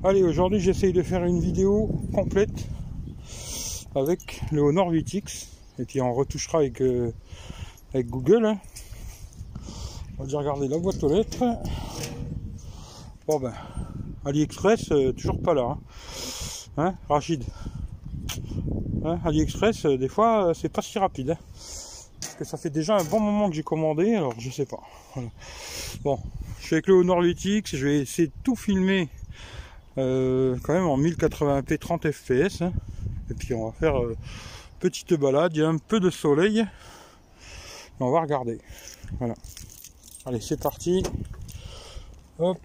Allez, aujourd'hui j'essaye de faire une vidéo complète avec le Honor 8X et puis on retouchera avec Google. Hein. On va déjà regarder la boîte aux lettres. Bon ben, AliExpress, toujours pas là. Hein, Rachid, hein, AliExpress, des fois c'est pas si rapide. Hein. Parce que ça fait déjà un bon moment que j'ai commandé, alors je sais pas. Voilà. Bon, je suis avec le Honor 8X, je vais essayer de tout filmer quand même en 1080p 30 fps. Hein. Et puis on va faire petite balade, il y a un peu de soleil. Et on va regarder. Voilà. Allez, c'est parti. Hop.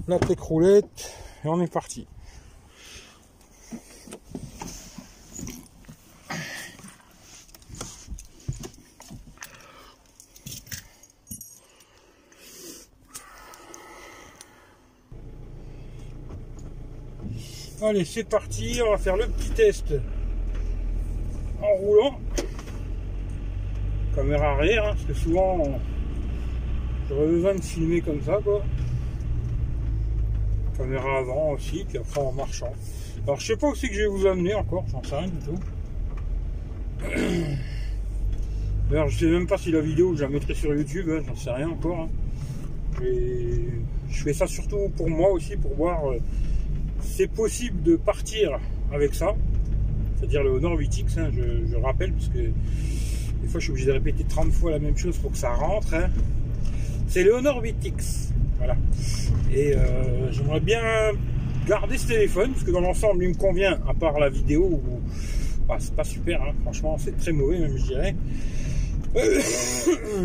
La tech roulette. Et on est parti. Allez, c'est parti, on va faire le petit test en roulant. Caméra arrière, hein, parce que souvent j'aurais besoin de filmer comme ça, quoi. Caméra avant aussi, puis après en marchant. Alors je sais pas où c'est que je vais vous amener encore, j'en sais rien du tout. D'ailleurs je sais même pas si la vidéo je la mettrai sur YouTube, hein, j'en sais rien encore. Hein. Je fais ça surtout pour moi aussi, pour voir c'est possible de partir avec ça, c'est-à-dire le Honor 8X, hein, je rappelle, parce que des fois je suis obligé de répéter 30 fois la même chose pour que ça rentre. Hein. C'est le Honor 8X, voilà. Et j'aimerais bien garder ce téléphone, parce que dans l'ensemble il me convient, à part la vidéo où bah, c'est pas super, hein. Franchement c'est très mauvais même, je dirais.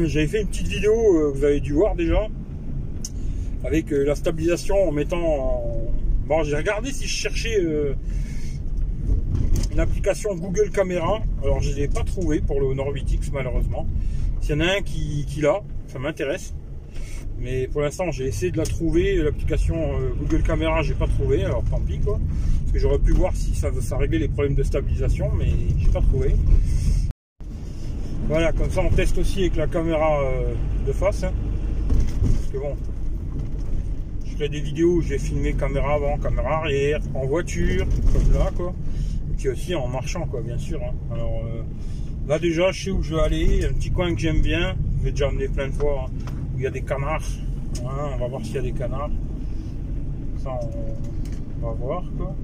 J'avais fait une petite vidéo, vous avez dû voir déjà, avec la stabilisation en mettant bon, j'ai regardé si je cherchais une application Google Caméra. Alors je ne l'ai pas trouvé pour le Honor 8X malheureusement. S'il y en a un qui l'a, ça m'intéresse. Mais pour l'instant j'ai essayé de la trouver. L'application Google Caméra, j'ai pas trouvé. Alors tant pis quoi. Parce que j'aurais pu voir si ça réglait les problèmes de stabilisation, mais j'ai pas trouvé. Voilà, comme ça on teste aussi avec la caméra de face. Hein. Parce que bon, je ferai des vidéos où j'ai filmé caméra avant, caméra arrière, en voiture, comme là quoi. Et puis aussi en marchant quoi, bien sûr. Hein. Alors là déjà je sais où je vais aller, il y a un petit coin que j'aime bien, je l'ai déjà amené plein de fois, hein, où il y a des canards. Hein, on va voir s'il y a des canards. Ça on va voir quoi.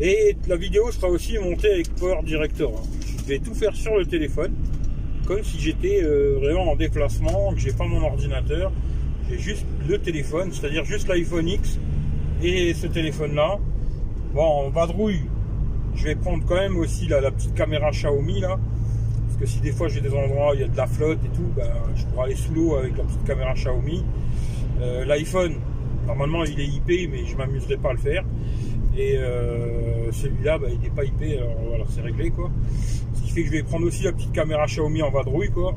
Et la vidéo sera aussi montée avec Power Director. Hein. Je vais tout faire sur le téléphone, comme si j'étais vraiment en déplacement, que j'ai pas mon ordinateur, j'ai juste le téléphone, c'est-à-dire juste l'iPhone X et ce téléphone-là. Bon, en vadrouille, je vais prendre quand même aussi la petite caméra Xiaomi là, parce que si des fois j'ai des endroits où il y a de la flotte et tout, ben, je pourrais aller sous l'eau avec la petite caméra Xiaomi. L'iPhone, normalement il est IP, mais je m'amuserai pas à le faire. Et celui-là, bah, il n'est pas IP, alors voilà, c'est réglé quoi. Ce qui fait que je vais prendre aussi la petite caméra Xiaomi en vadrouille quoi.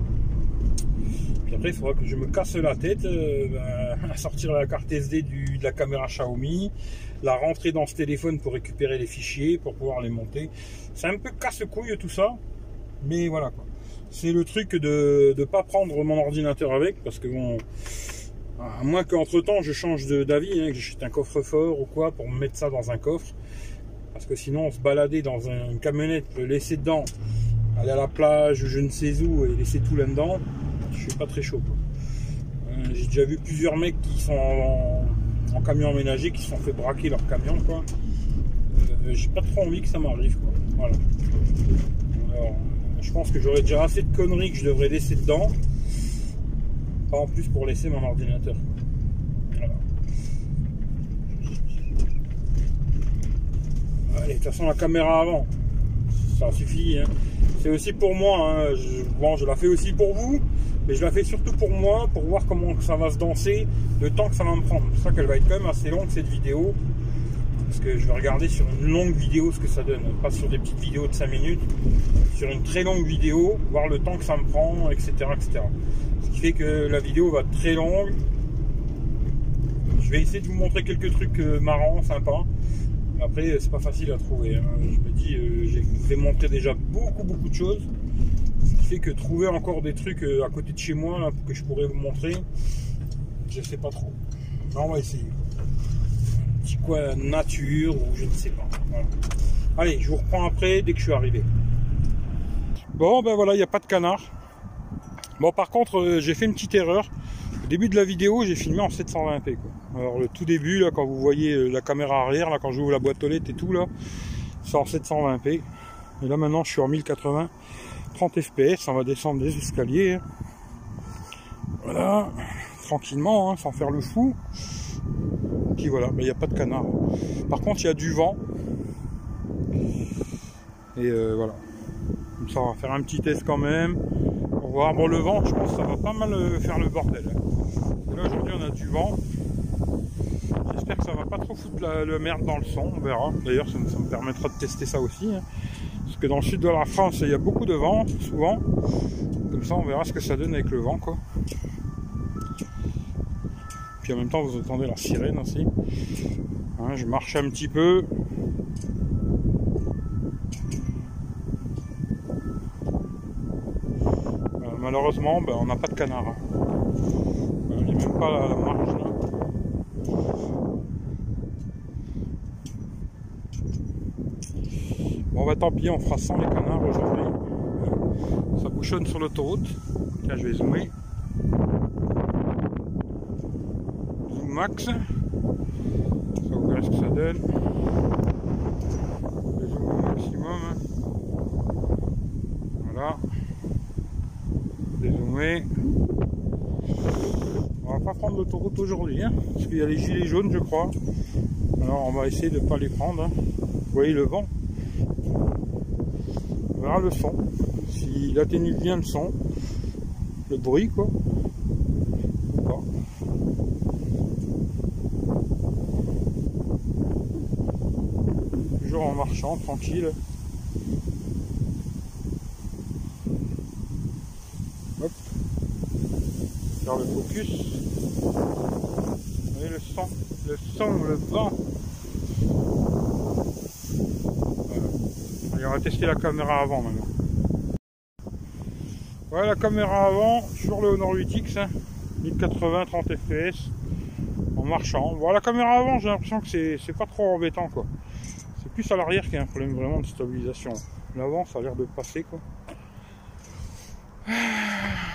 Puis après, il faudra que je me casse la tête à sortir la carte SD de la caméra Xiaomi, la rentrer dans ce téléphone pour récupérer les fichiers, pour pouvoir les monter. C'est un peu casse-couille tout ça, mais voilà quoi. C'est le truc de ne pas prendre mon ordinateur avec, parce que bon. À moins qu'entre temps je change d'avis, hein, que j'achète un coffre-fort ou quoi pour me mettre ça dans un coffre. Parce que sinon, se balader dans une camionnette, le laisser dedans, aller à la plage ou je ne sais où et laisser tout là-dedans, je suis pas très chaud. J'ai déjà vu plusieurs mecs qui sont en camion aménagé qui se sont fait braquer leur camion. Quoi. J'ai pas trop envie que ça m'arrive. Voilà. Alors, je pense que j'aurais déjà assez de conneries que je devrais laisser dedans. En plus pour laisser mon ordinateur. Voilà. Allez, de toute façon la caméra avant, ça suffit. Hein. C'est aussi pour moi. Hein. Bon, je la fais aussi pour vous, mais je la fais surtout pour moi, pour voir comment ça va se danser, le temps que ça va me prendre. C'est pour ça qu'elle va être quand même assez longue cette vidéo. Parce que je vais regarder sur une longue vidéo ce que ça donne, pas sur des petites vidéos de 5 minutes, sur une très longue vidéo, voir le temps que ça me prend, etc. etc. Ce qui fait que la vidéo va être très longue. Je vais essayer de vous montrer quelques trucs marrants, sympas. Après, c'est pas facile à trouver. Hein. Je me dis, j'ai démontré déjà beaucoup de choses. Ce qui fait que trouver encore des trucs à côté de chez moi là, que je pourrais vous montrer, je sais pas trop. Mais on va essayer. Un petit coin nature ou je ne sais pas. Voilà. Allez, je vous reprends après dès que je suis arrivé. Bon, ben voilà, il n'y a pas de canard. Bon, par contre, j'ai fait une petite erreur. Au début de la vidéo, j'ai filmé en 720p. Quoi. Alors, le tout début, là, quand vous voyez la caméra arrière, là, quand j'ouvre la boîte aux lettres et tout, là, c'est en 720p. Et là, maintenant, je suis en 1080, 30 fps. On va descendre des escaliers. Voilà, tranquillement, hein, sans faire le fou. Puis voilà, mais il n'y a pas de canard. Par contre, il y a du vent. Et voilà. Comme ça, on va faire un petit test quand même. Pour voir. Bon, le vent, je pense que ça va pas mal faire le bordel. Et là, aujourd'hui, on a du vent. J'espère que ça va pas trop foutre le merde dans le son. On verra. D'ailleurs, ça me permettra de tester ça aussi. Hein. Parce que dans le sud de la France, il y a beaucoup de vent, souvent. Comme ça, on verra ce que ça donne avec le vent, quoi. Puis en même temps, vous entendez la sirène aussi. Hein, je marche un petit peu. Malheureusement, ben, on n'a pas de canard. Hein. Il n'y a même pas la marge là. Bon, bah tant pis, on fera sans les canards aujourd'hui. Ça bouchonne sur l'autoroute. Tiens, je vais zoomer. Zoom max. Ça, vous verrez ce que ça donne. Je zoome au maximum. Voilà. Dézoomer. On va pas prendre l'autoroute aujourd'hui, hein, parce qu'il y a les gilets jaunes, je crois. Alors, on va essayer de ne pas les prendre. Hein. Vous voyez le vent. On verra le son. S'il atténue bien le son, le bruit, quoi. Ou pas. Toujours en marchant, tranquille. Hop. Faire le focus. Vous voyez le son, le vent. Allez, on va tester la caméra avant maintenant. Voilà la caméra avant, sur le Honor 8X, hein, 1080, 30 fps, en marchant. Voilà la caméra avant, j'ai l'impression que c'est pas trop embêtant, quoi. C'est plus à l'arrière qu'il y a un problème vraiment de stabilisation. L'avant, ça a l'air de passer, quoi.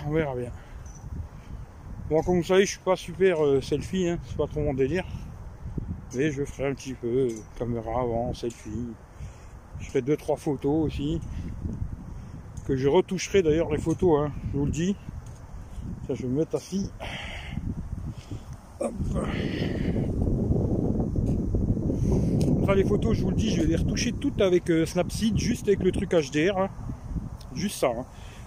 On verra bien. Bon, comme vous savez, je suis pas super selfie, hein, c'est pas trop mon délire. Mais je ferai un petit peu caméra avant, selfie. Je ferai 2-3 photos aussi. Que je retoucherai d'ailleurs les photos, hein, je vous le dis. Ça, je vais me mettre assis. Hop. Ça, les photos, je vous le dis, je vais les retoucher toutes avec Snapseed, juste avec le truc HDR. Hein. Juste ça, hein.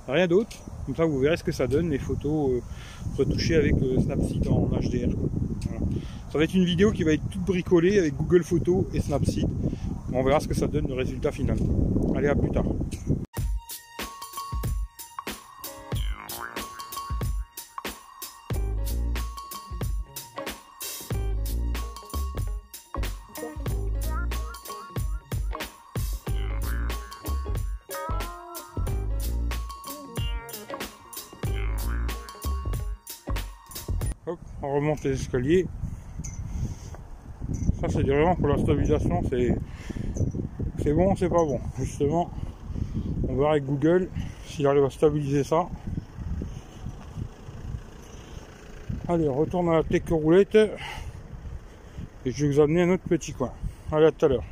Rien d'autre. Comme ça, vous verrez ce que ça donne, les photos retouchées avec Snapseed en HDR. Voilà. Ça va être une vidéo qui va être toute bricolée avec Google Photos et Snapseed. On verra ce que ça donne, le résultat final. Allez, à plus tard. Hop, on remonte les escaliers. Ça, c'est vraiment pour la stabilisation, c'est bon, c'est pas bon. Justement, on verra avec Google s'il arrive à stabiliser ça. Allez, on retourne à la tech roulette et je vais vous amener un autre petit coin. Allez, à tout à l'heure.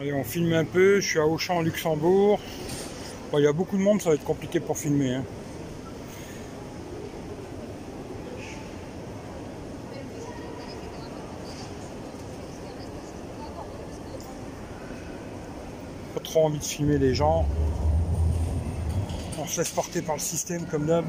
Allez, on filme un peu, je suis à Auchan, Luxembourg. Bon, il y a beaucoup de monde, ça va être compliqué pour filmer. Hein. Pas trop envie de filmer les gens. On se laisse porter par le système comme d'hab.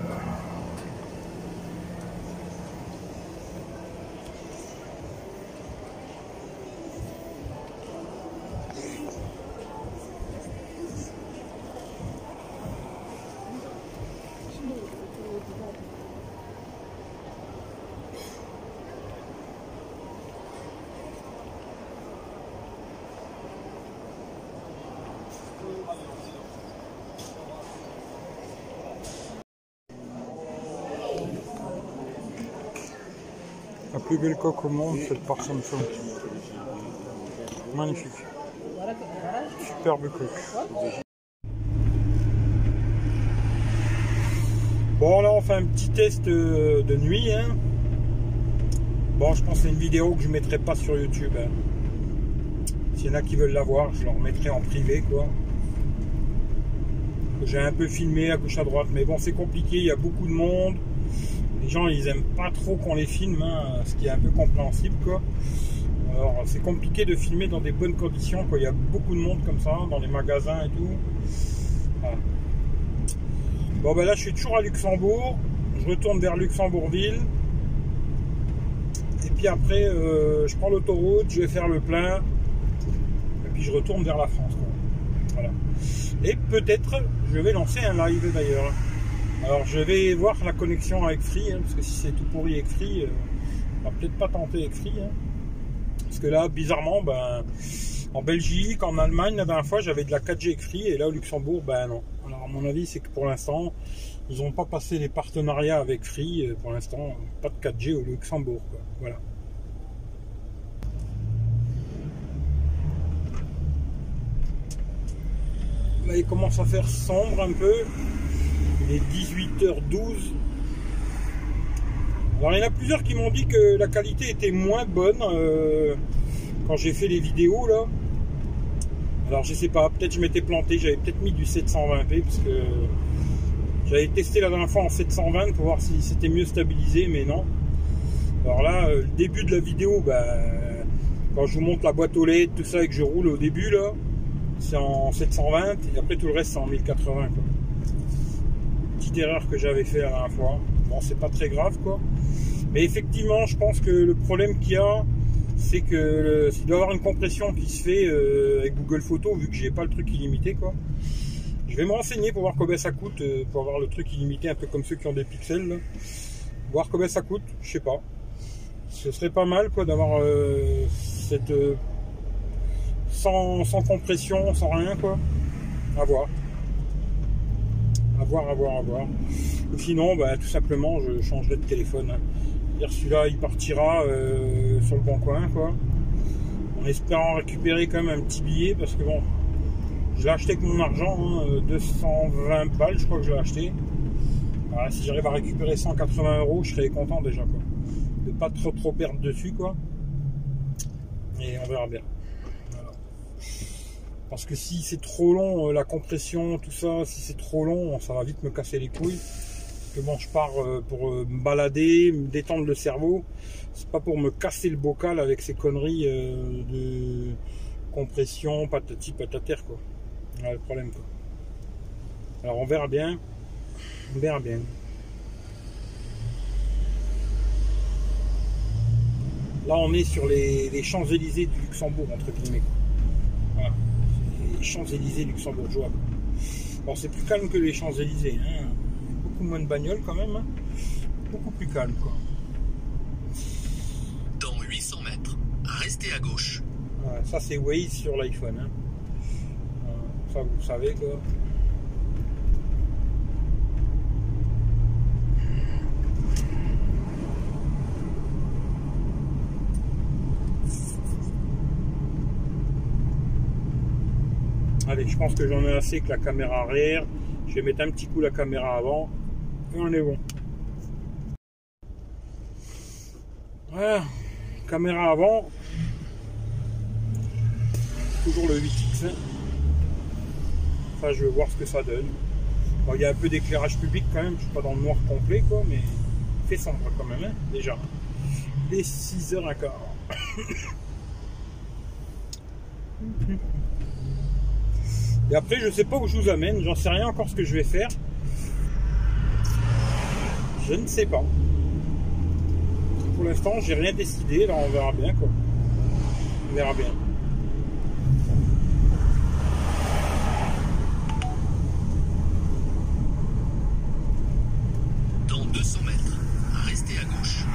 La plus belle coque au monde, faite par Samsung. Magnifique. Superbe coque. Bon, là on fait un petit test de nuit. Hein. Bon, je pense que c'est une vidéo que je ne mettrai pas sur YouTube. Hein. S'il y en a qui veulent la voir, je leur mettrai en privé, quoi. J'ai un peu filmé à gauche à droite, mais bon, c'est compliqué, il y a beaucoup de monde. Les gens, ils aiment pas trop qu'on les filme, hein, ce qui est un peu compréhensible, quoi. Alors, c'est compliqué de filmer dans des bonnes conditions, quoi. Il y a beaucoup de monde comme ça, dans les magasins et tout. Voilà. Bon, ben là, je suis toujours à Luxembourg. Je retourne vers Luxembourgville. Et puis après, je prends l'autoroute, je vais faire le plein. Et puis je retourne vers la France, quoi. Voilà. Et peut-être, je vais lancer un live d'ailleurs. Alors, je vais voir la connexion avec Free, hein, parce que si c'est tout pourri avec Free, on va peut-être pas tenter avec Free. Hein. Parce que là, bizarrement, ben, en Belgique, en Allemagne, la dernière fois, j'avais de la 4G avec Free, et là, au Luxembourg, ben non. Alors, à mon avis, c'est que pour l'instant, ils n'ont pas passé les partenariats avec Free. Pour l'instant, pas de 4G au Luxembourg, quoi. Voilà. Là, il commence à faire sombre un peu. Il est 18h12. Alors, il y en a plusieurs qui m'ont dit que la qualité était moins bonne quand j'ai fait les vidéos, là. Alors, je sais pas, peut-être je m'étais planté. J'avais peut-être mis du 720p parce que j'avais testé la dernière fois en 720 pour voir si c'était mieux stabilisé, mais non. Alors là, le début de la vidéo, bah, quand je vous montre la boîte aux LED, tout ça, et que je roule au début, là, c'est en 720, et après tout le reste, c'est en 1080, quoi. Petite erreur que j'avais fait la dernière fois. Bon, c'est pas très grave, quoi. Mais effectivement, je pense que le problème qu'il y a, c'est que il doit y avoir une compression qui se fait avec Google Photos, vu que j'ai pas le truc illimité, quoi. Je vais me renseigner pour voir combien ça coûte, pour avoir le truc illimité, un peu comme ceux qui ont des pixels, là. Voir combien ça coûte, je sais pas. Ce serait pas mal, quoi, d'avoir cette sans compression, sans rien, quoi. À voir. À voir. Ou sinon, bah, tout simplement, je changerai de téléphone. Hein. Celui-là, il partira sur le bon coin, quoi. En espérant récupérer quand même un petit billet, parce que bon, je l'ai acheté avec mon argent, hein, 220 balles, je crois que je l'ai acheté. Voilà, si j'arrive à récupérer 180 €, je serais content déjà, quoi. De pas trop perdre dessus, quoi. Et on verra bien. Voilà. Parce que si c'est trop long, la compression, tout ça, si c'est trop long, ça va vite me casser les couilles. Parce que bon, je pars pour me balader, me détendre le cerveau. C'est pas pour me casser le bocal avec ces conneries de compression, patati patater, quoi. Voilà le problème, quoi. Alors on verra bien. On verra bien. Là, on est sur les Champs-Élysées du Luxembourg, entre guillemets. Voilà. Les Champs-Élysées luxembourgeois. Bon, c'est plus calme que les Champs-Élysées. Hein. Beaucoup moins de bagnoles, quand même. Hein. Beaucoup plus calme, quoi. Dans 800 mètres, restez à gauche. Voilà, ça, c'est Waze sur l'iPhone. Hein. Ça, vous le savez, quoi. Allez, je pense que j'en ai assez avec la caméra arrière. Je vais mettre un petit coup la caméra avant. Et on est bon. Voilà. Caméra avant. Toujours le 8X. Enfin, je vais voir ce que ça donne. Bon, il y a un peu d'éclairage public quand même. Je suis pas dans le noir complet, quoi. Mais il fait sombre quand même, hein, déjà. Il est 6h15. Et après, je sais pas où je vous amène, j'en sais rien encore ce que je vais faire. Je ne sais pas. Pour l'instant, j'ai rien décidé, là on verra bien, quoi. On verra bien. Dans 200 mètres, restez à gauche.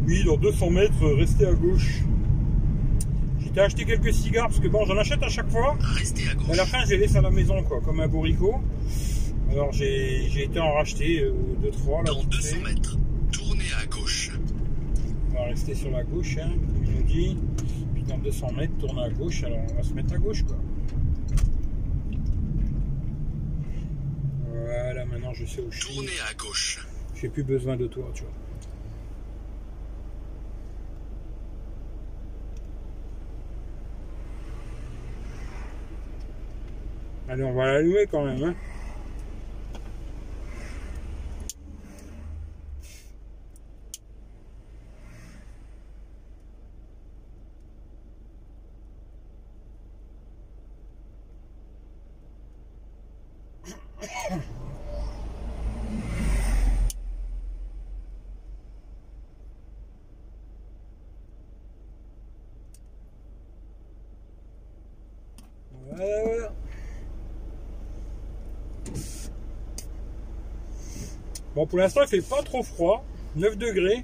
Oui, dans 200 mètres, restez à gauche. J'ai m'étais acheté quelques cigares, parce que bon, j'en achète à chaque fois. Restez à gauche. À la fin, je les laisse à la maison, quoi, comme un bourricot. Alors, j'ai été en racheter 2-3. Dans 200 mètres, tournez à gauche. On va rester sur la gauche, hein, comme il nous dit. Puis dans 200 mètres, tourner à gauche. Alors, on va se mettre à gauche, quoi. Voilà, maintenant, je sais où je suis. Tournez à gauche. J'ai plus besoin de toi, tu vois. Allez, on va l'allumer quand même, hein. Voilà. Bon, pour l'instant, il fait pas trop froid, 9 degrés.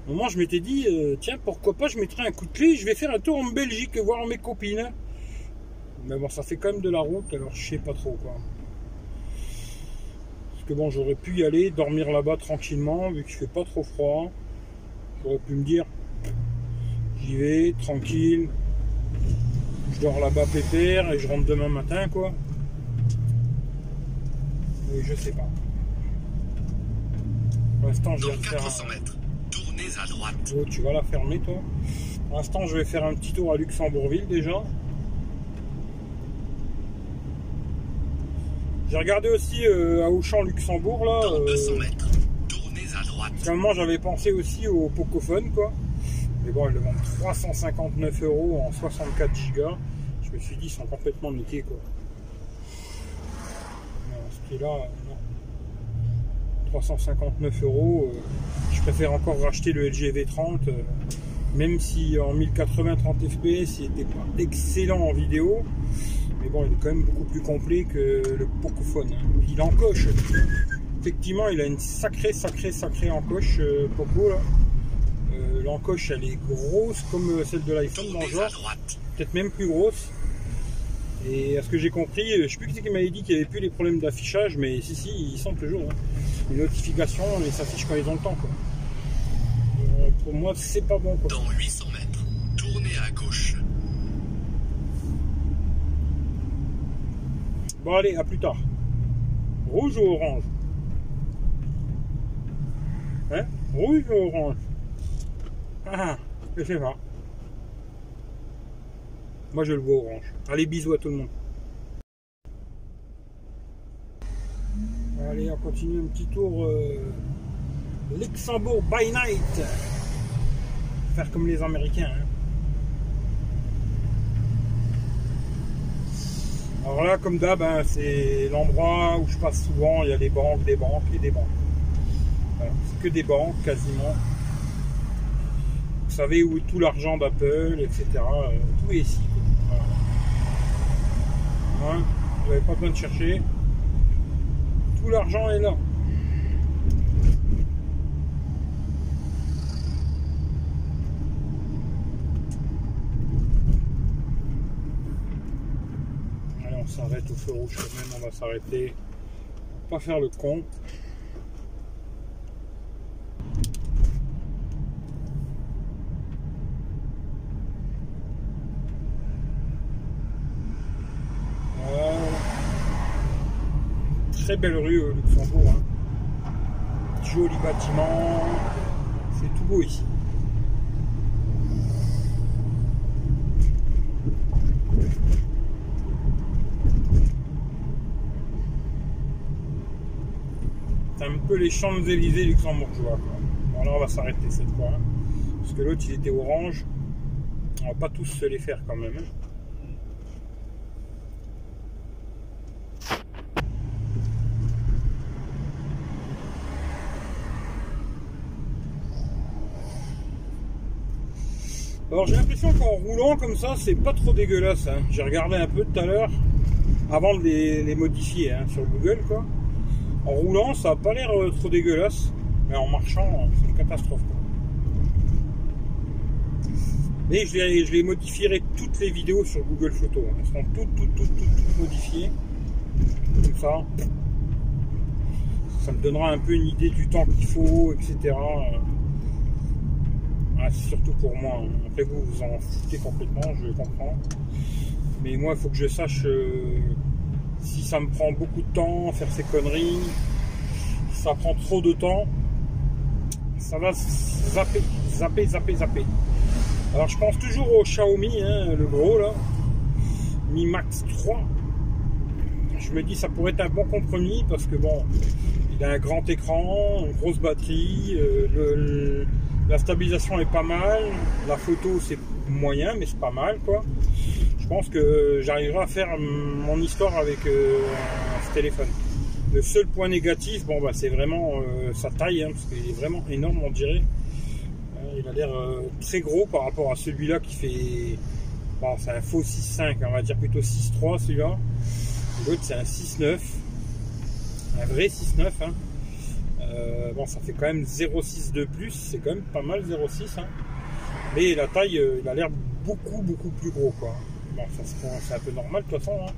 Au moment, je m'étais dit, tiens, pourquoi pas, je mettrai un coup de clé, je vais faire un tour en Belgique, voir mes copines. Mais bon, ça fait quand même de la route, alors je sais pas trop, quoi. Parce que bon, j'aurais pu y aller, dormir là-bas tranquillement, vu qu'il fait pas trop froid. J'aurais pu me dire, j'y vais, tranquille. Je dors là-bas pépère et je rentre demain matin, quoi. Mais je sais pas. Pour l'instant, je vais Dans faire 400 mètres, tournez à droite. Oh, tu vas la fermer, toi. Pour l'instant, je vais faire un petit tour à Luxembourgville, déjà. J'ai regardé aussi à Auchan-Luxembourg, là. Dans 200 mètres, tournez à droite. À un moment, j'avais pensé aussi au Pocophone, quoi. Mais bon, ils le vendent 359 € en 64 Go. Je me suis dit, ils sont complètement niqués, quoi. Non, ce prix-là, non. 359 €. Je préfère encore racheter le LG V30, même si en 1080 30 fps, il n'était pas excellent en vidéo. Mais bon, il est quand même beaucoup plus complet que le Pocophone. Il encoche. Effectivement, il a une sacrée encoche, Poco, là. L'encoche, elle est grosse comme celle de l'iPhone dans le genre, peut-être même plus grosse. Et à ce que j'ai compris, je ne sais plus qui m'avait dit qu'il n'y avait plus les problèmes d'affichage, mais si, ils sont toujours. Hein. Les notifications, ils s'affichent quand ils ont le temps, quoi. Pour moi, c'est pas bon, quoi. Dans 800 mètres, tournez à gauche. Bon, allez, à plus tard. Rouge ou orange? Hein? Rouge ou orange? Ah, je sais pas. Moi, je le vois orange. Allez, bisous à tout le monde. Allez, on continue un petit tour Luxembourg by night. Faire comme les Américains. Hein. Alors là, comme d'hab, hein, c'est l'endroit où je passe souvent. Il y a des banques et des banques. Voilà, c'est que des banques quasiment. Vous savez où est tout l'argent d'Apple, etc. Tout est ici. Voilà. Hein, vous n'avez pas besoin de chercher. Tout l'argent est là. Allez, on s'arrête au feu rouge quand même, on va s'arrêter. Pas faire le con. Très belle rue au Luxembourg, hein. Joli bâtiment, c'est tout beau ici. C'est un peu les Champs-Élysées luxembourgeois, quoi. Bon, là on va s'arrêter cette fois, hein, parce que l'autre il était orange. On va pas tous se les faire quand même, hein. Alors j'ai l'impression qu'en roulant comme ça, c'est pas trop dégueulasse, hein. J'ai regardé un peu tout à l'heure, avant de les modifier, hein, sur Google, quoi. En roulant, ça n'a pas l'air trop dégueulasse, mais en marchant, c'est une catastrophe, quoi. Mais je les modifierai toutes les vidéos sur Google Photos. Elles seront toutes modifiées. Comme ça. Ça me donnera un peu une idée du temps qu'il faut, etc. Ah, c'est surtout pour moi. Après vous, vous en foutez complètement, je comprends. Mais moi, il faut que je sache si ça me prend beaucoup de temps, faire ces conneries. Si ça prend trop de temps, ça va zapper. Alors, je pense toujours au Xiaomi, hein, le gros, là. Mi Max 3. Je me dis, ça pourrait être un bon compromis parce que, bon, il a un grand écran, une grosse batterie, la stabilisation est pas mal, la photo c'est moyen mais c'est pas mal quoi. Je pense que j'arriverai à faire mon histoire avec ce téléphone. Le seul point négatif, bon bah c'est vraiment sa taille, hein, parce qu'il est vraiment énorme on dirait. Il a l'air très gros par rapport à celui-là qui fait, bon, c'est un faux 6.5, on va dire plutôt 6.3 celui-là. L'autre c'est un 6.9, un vrai 6.9 hein. Bon, ça fait quand même 0,6 de plus, c'est quand même pas mal 0,6 hein. Mais la taille, il a l'air beaucoup plus gros quoi. Bon, c'est un peu normal de toute façon hein.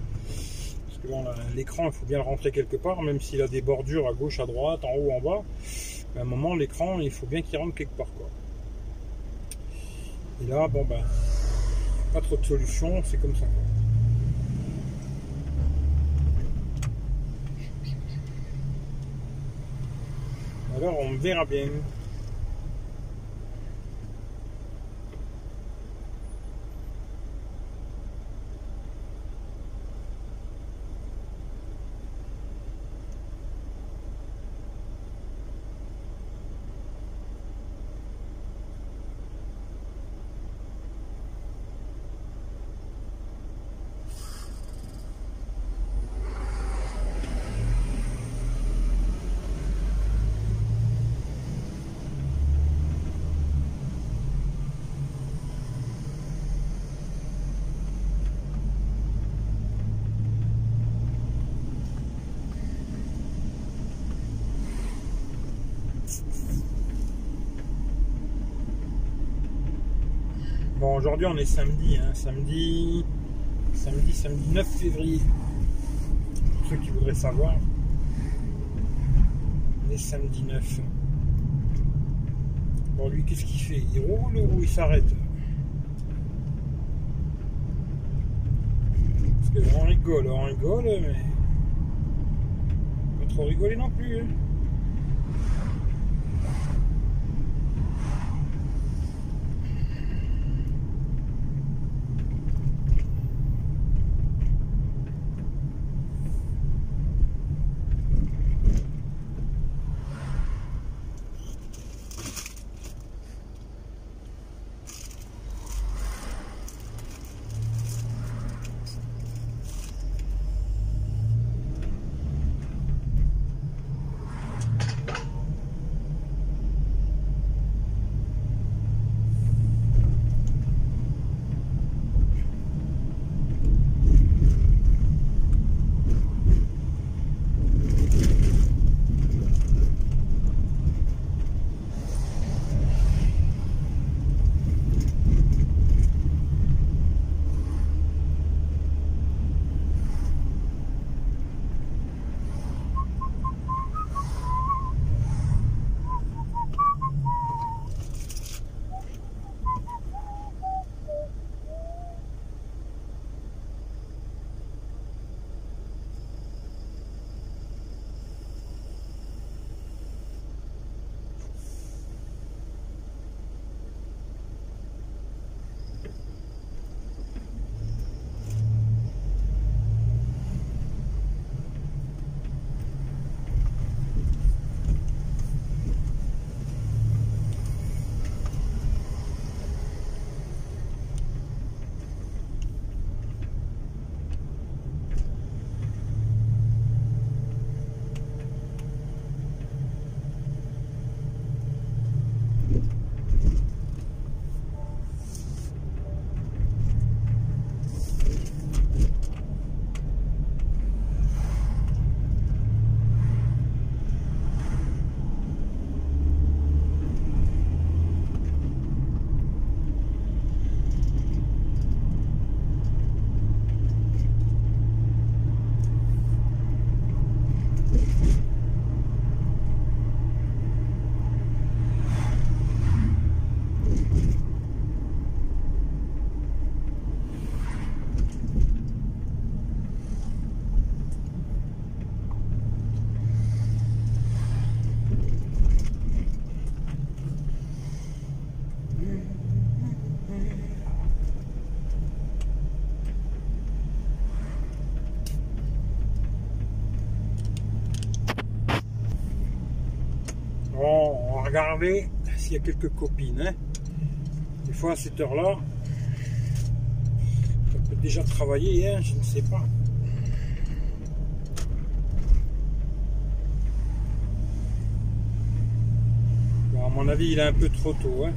Parce que bon, l'écran il faut bien le rentrer quelque part, même s'il a des bordures à gauche, à droite, en haut, en bas. À un moment l'écran il faut bien qu'il rentre quelque part quoi. Et là bon ben pas trop de solution, c'est comme ça quoi. Alors on verra bien. Bon, aujourd'hui on est samedi, hein, samedi 9 février. Pour ceux qui voudraient savoir, on est samedi 9. Bon, lui, qu'est-ce qu'il fait? Il roule ou il s'arrête? Parce que on rigole, mais pas trop rigoler non plus. Hein. regarder s'il y a quelques copines. Hein. Des fois à cette heure-là, ça peut déjà travailler, hein, je ne sais pas. Bon, à mon avis, il est un peu trop tôt. Hein.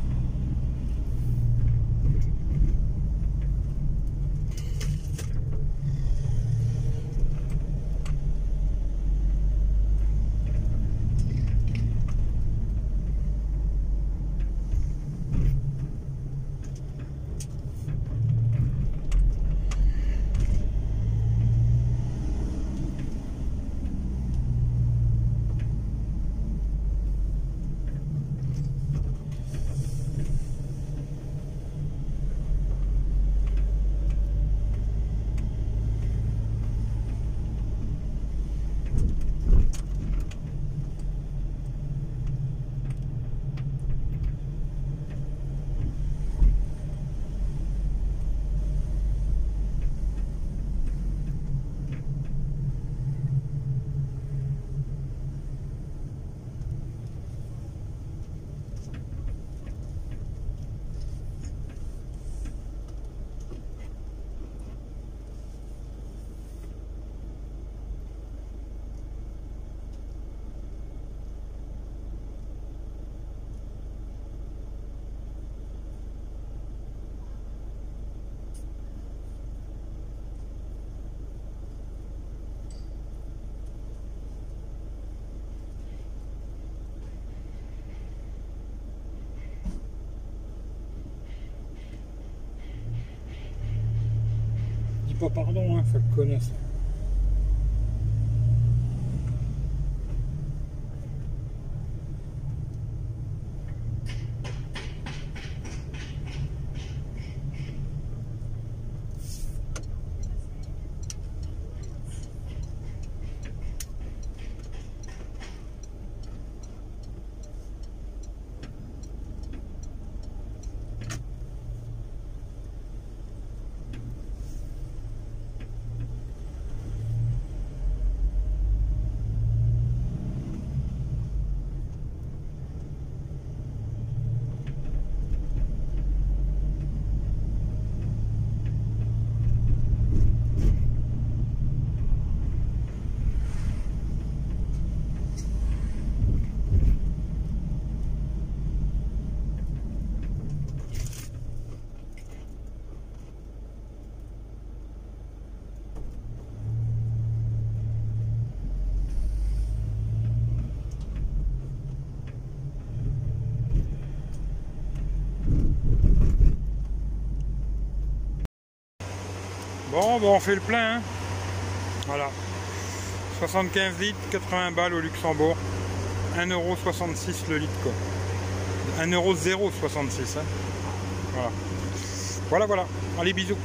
Pas pardon, hein, faut le connaître. Bon, on fait le plein. Hein. Voilà. 75 litres, 80 balles au Luxembourg. 1,66 € le litre, quoi. 1,066 €. Hein. Voilà. Voilà. Allez, bisous.